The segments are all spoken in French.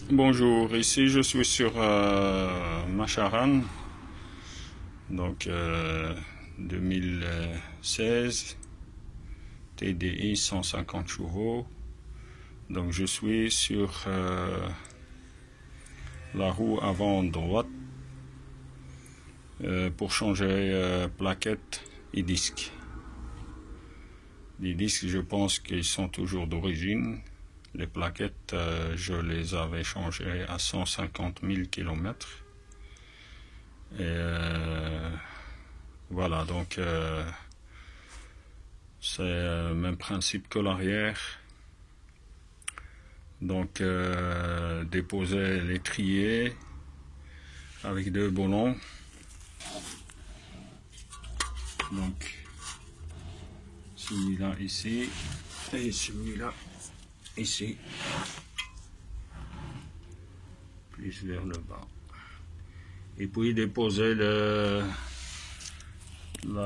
Bonjour, ici je suis sur Macharan, donc 2016, TDI 150 chevaux. Donc je suis sur la roue avant droite pour changer plaquettes et disques. Les disques, je pense qu'ils sont toujours d'origine. Les plaquettes, je les avais changées à 150 000 km. Et voilà, donc c'est le même principe que l'arrière. Donc déposer l'étrier avec deux boulons. Donc celui-là ici et celui-là ici, plus vers le bas. Et puis déposer la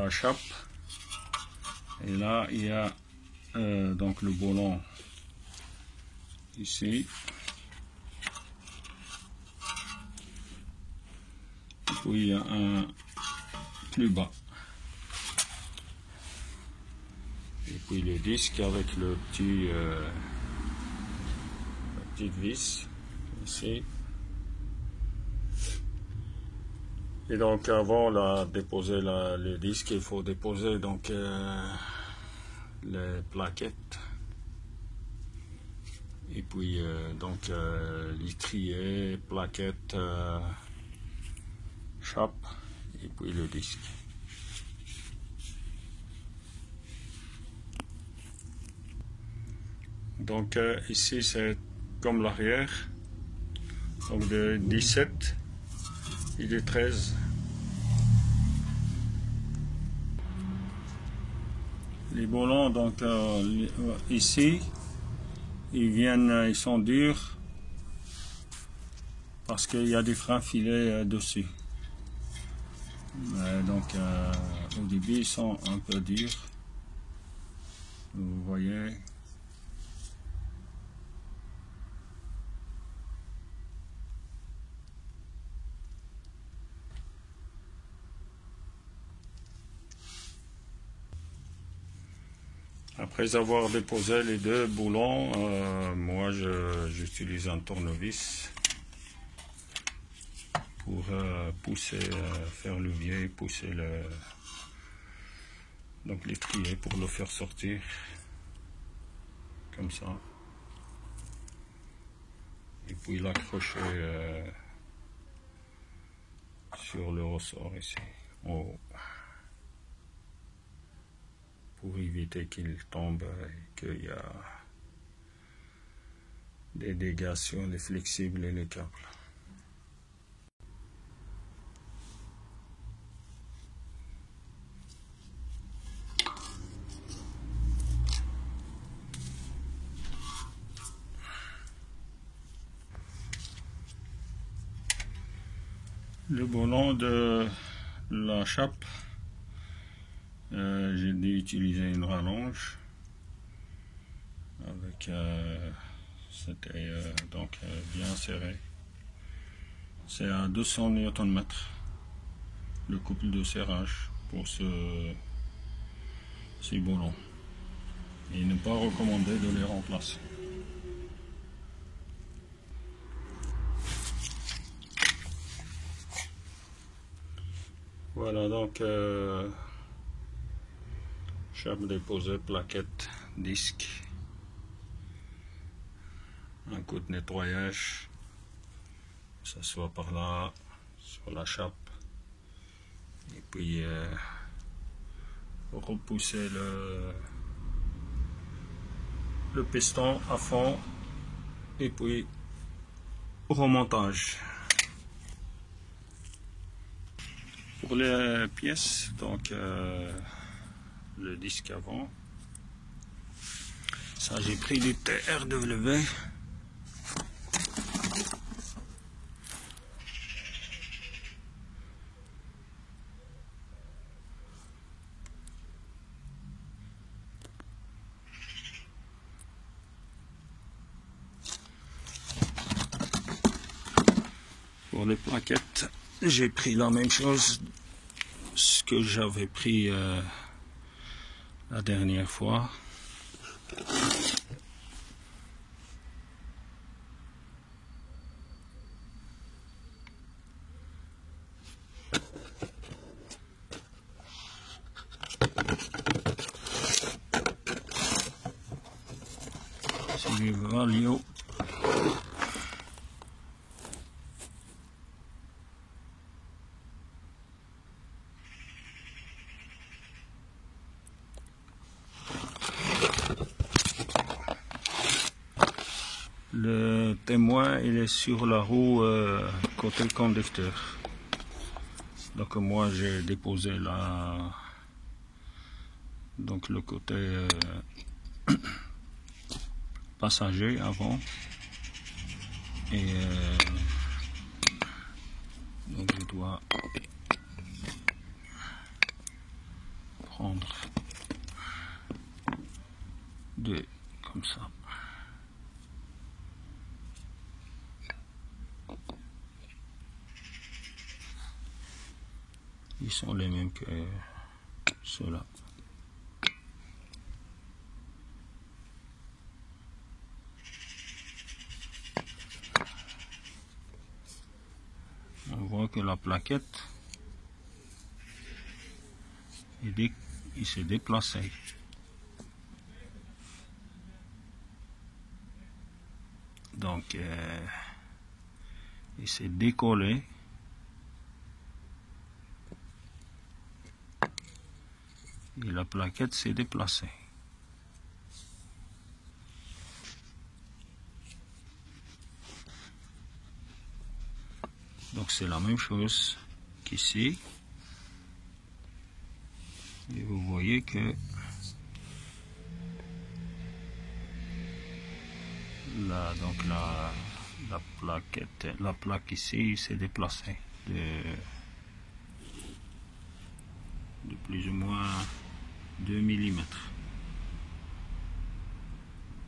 chape. Et là il y a donc le boulon ici. Et puis il y a un plus bas. Et puis le disque avec la petite vis ici. Et donc avant de déposer le disque, il faut déposer donc les plaquettes. Et puis donc l'étrier, plaquettes, chape et puis le disque. Donc ici c'est comme l'arrière, donc de 17 et de 13. Les boulons donc ici ils sont durs parce qu'il y a des freins filés dessus. Donc au début ils sont un peu durs, vous voyez. Après avoir déposé les deux boulons, moi j'utilise un tournevis pour pousser, faire levier, pousser donc l'étrier pour le faire sortir comme ça. Et puis l'accrocher sur le ressort ici en haut, pour éviter qu'il tombe et qu'il y a des dégâts sur les flexibles et les câbles. Le boulon de la chape, j'ai dû utiliser une rallonge avec c'était donc bien serré. C'est à 200 Nm le couple de serrage pour ces boulons. Et il n'est pas recommandé de les remplacer. Voilà donc chape déposée, plaquette, disque, un coup de nettoyage, que ce soit par là, sur la chape, et puis repousser le piston à fond, et puis remontage. Pour les pièces, donc le disque avant, ça j'ai pris du TRW. Pour les plaquettes, j'ai pris la même chose, ce que j'avais pris la dernière fois. C'est du Valio. Le témoin, il est sur la roue côté conducteur. Donc moi j'ai déposé donc le côté passager avant. Et donc je dois prendre deux comme ça. Ils sont les mêmes que ceux-là. On voit que la plaquette, il s'est déplacé. Donc, il s'est décollé. Et la plaquette s'est déplacée. Donc c'est la même chose qu'ici. Et vous voyez que la plaque ici s'est déplacée de plus ou moins 2 mm.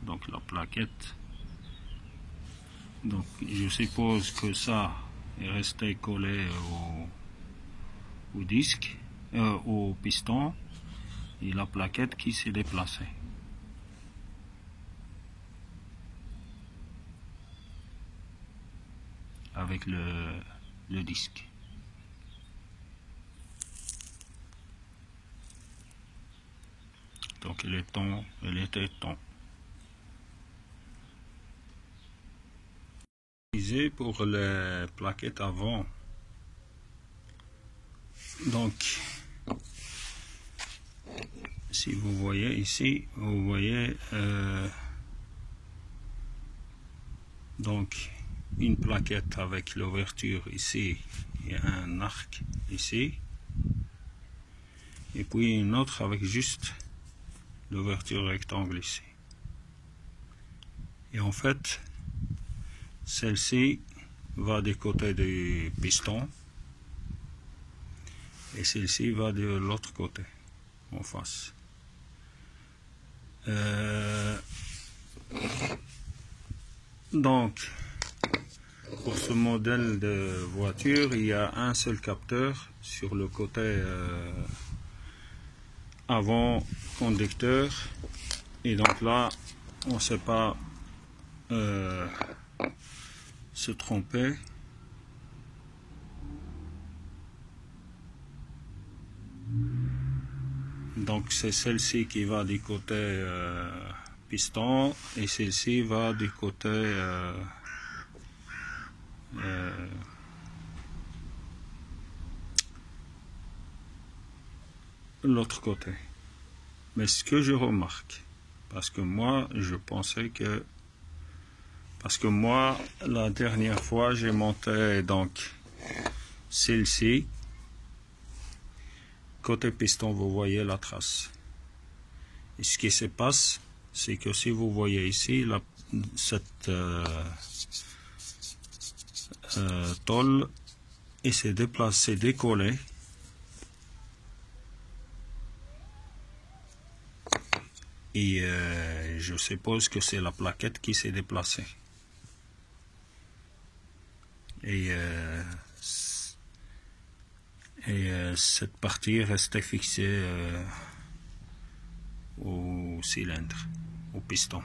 Donc la plaquette, donc je suppose que ça est resté collé au disque, au piston, et la plaquette qui s'est déplacée. Avec le disque. Donc elle était temps. Pour les plaquettes avant. Donc si vous voyez ici, vous voyez donc une plaquette avec l'ouverture ici et un arc ici, et puis une autre avec juste l'ouverture rectangle ici. Et en fait, celle-ci va du côté du piston et celle-ci va de l'autre côté, en face. Donc, pour ce modèle de voiture, il y a un seul capteur sur le côté avant conducteur, et donc là, on ne sait pas se tromper. Donc c'est celle-ci qui va du côté piston et celle-ci va du côté l'autre côté. Mais ce que je remarque, parce que moi je pensais que, parce que moi la dernière fois j'ai monté donc celle-ci. Côté piston, vous voyez la trace. Et ce qui se passe, c'est que si vous voyez ici, cette tôle, il s'est déplacé, décollé. Et je suppose que c'est la plaquette qui s'est déplacée. Et cette partie restait fixée au cylindre, au piston.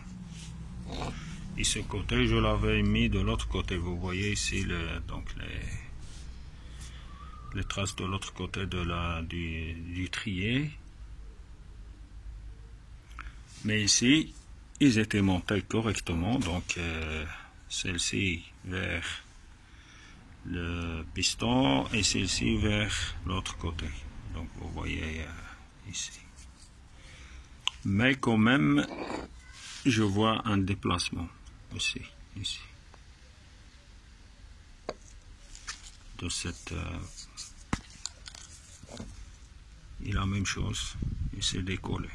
Et ce côté, je l'avais mis de l'autre côté. Vous voyez ici donc les traces de l'autre côté du trier. Mais ici, ils étaient montés correctement. Donc, celle-ci vers le piston et celle-ci vers l'autre côté. Donc, vous voyez ici. Mais quand même, je vois un déplacement aussi, ici. De cette... et la même chose, il s'est décollé.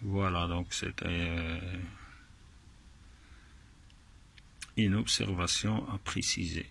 Voilà, donc c'était une observation à préciser.